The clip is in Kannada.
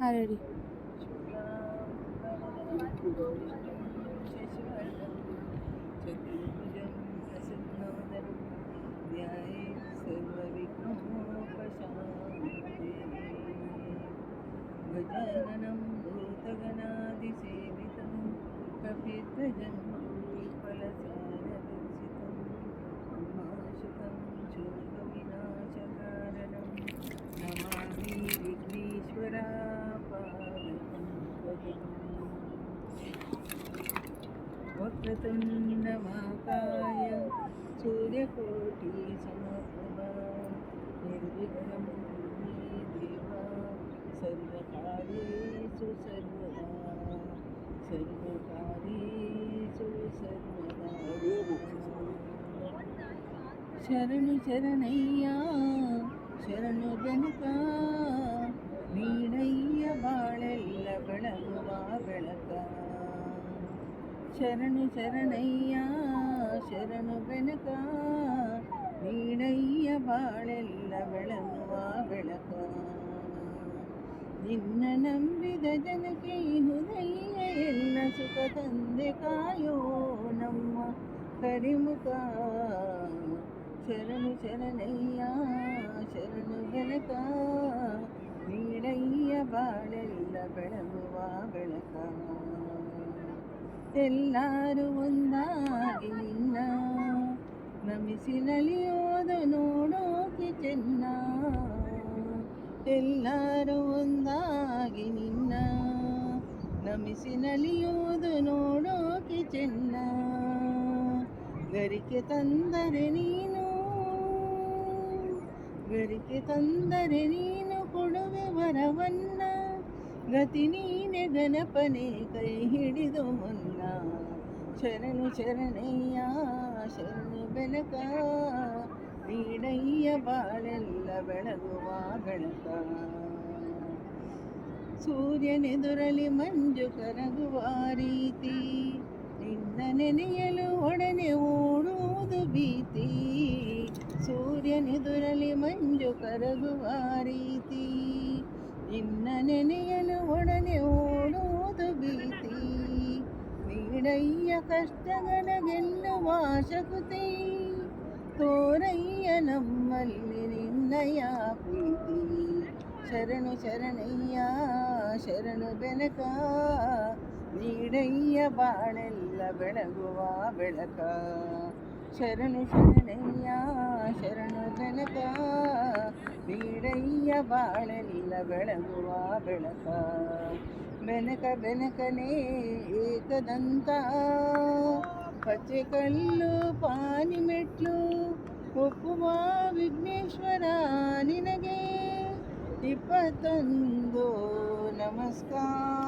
ರೆಡಿ. गजाननं भूतगणादिसेवितं कपित्थजन्मफलसारदर्शितं उमाशुतं शोकविनाशकारणं नमामि विघ्नेश्वरापादपङ्कजम्। वक्रतुण्डमहाकाय सूर्यकोटिसमप्रभा निर्विघ्नं कुरु मे देवा सर्वकार्येषु सर्वदा ಶರಣು ಶರಣಯ್ಯ ಶರಣು ಜನಕ ನೀಡಯ್ಯ ಬಾಳೆಲ್ಲ ಬೆಳಗುವ ಬೆಳಕ. ಶರಣು ಶರಣಯ್ಯ ಶರಣು ಬೆನಕ ನೀಡಯ್ಯ ಬಾಳೆಲ್ಲ ಬೆಳಗುವ ಬೆಳಕ. ನಿನ್ನ ನಂಬಿದ ಜನಕ್ಕೆ ಹೃದಯ ಎಲ್ಲ ಸುಖ ತಂದೆ ಕಾಯೋ ನಮ್ಮ ಕರಿಮುಖ. ಶರಣು ಶರಣಯ್ಯ ಶರಣು ಬೆಳಕ ನೀಡಯ್ಯ ಬಾಳೆಲ್ಲ ಬೆಳಗುವ ಬೆಳಕ. ಎಲ್ಲರೂ ಒಂದಾಗಿ ನಿನ್ನ ನಮಿಸಿ ನಲಿಯೋದು ನೋಡೋಕೆ ಚೆನ್ನ. ಎಲ್ಲರೂ ಒಂದಾಗಿ ನಿನ್ನ ನಮಿಸಿ ನಲಿಯೋದು ನೋಡೋಕೆ ಚೆನ್ನ. ಗರಿಕೆ ತಂದರೆ ನೀನು ಗರಿಕೆ ತಂದರೆ ನೀನು ಕೊಡುವೆ ವರವನ್ನ. ಗತಿ ನೀನೆ ಗಣಪನೆ ಕೈ ಹಿಡಿದು ಮುನ್ನ. ಶರಣು ಶರಣಯ್ಯ ಶರಣು ಬೆನಕ ನೀಡಯ್ಯ ಬಾಳೆಲ್ಲ ಬೆಳಗುವ ಬೆಳಕ. ಸೂರ್ಯನೆದುರಲಿ ಮಂಜು ಕರಗುವ ರೀತಿ ನಿನ್ನ ನೆನೆಯಲು ಒಡನೆ ಓಡುವುದು ಭೀತಿ. ಸೂರ್ಯನೆದುರಲಿ ಮಂಜು ಕರಗುವ ರೀತಿ ನಿನ್ನ ನೆನೆಯಲು ಒಡನೆ ಓಡುವುದು ಭೀತಿ. ನೀಡಯ್ಯ ಕಷ್ಟಗಳ ಗೆಲ್ಲುವ ಶಕ್ತಿ ತೋರಯ್ಯ ನಮ್ಮಲ್ಲಿ ನಿನ್ನಯ ಪ್ರೀತಿ. ಶರಣು ಶರಣಯ್ಯ ಶರಣು ಬೆನಕ ನೀಡಯ್ಯ ಬಾಳೆಲ್ಲ ಬೆಳಗುವ ಬೆಳಕ. ಶರಣು ಶರಣಯ್ಯ ಶರಣು ಬೆನಕ ನೀಡಯ್ಯ ಬಾಳೆಲ್ಲ ಬೆಳಗುವ ಬೆಳಕ. ಬೆನಕ ಬೆನಕನೇ ಏಕದಂತ ಪಚ್ಚೆ ಕಲ್ಲು ಪಾನಿ ಮೆಟ್ಲು ಒಪ್ಪುವ ವಿಘ್ನೇಶ್ವರ ನಿನಗೆ 21 ನಮಸ್ಕಾರ.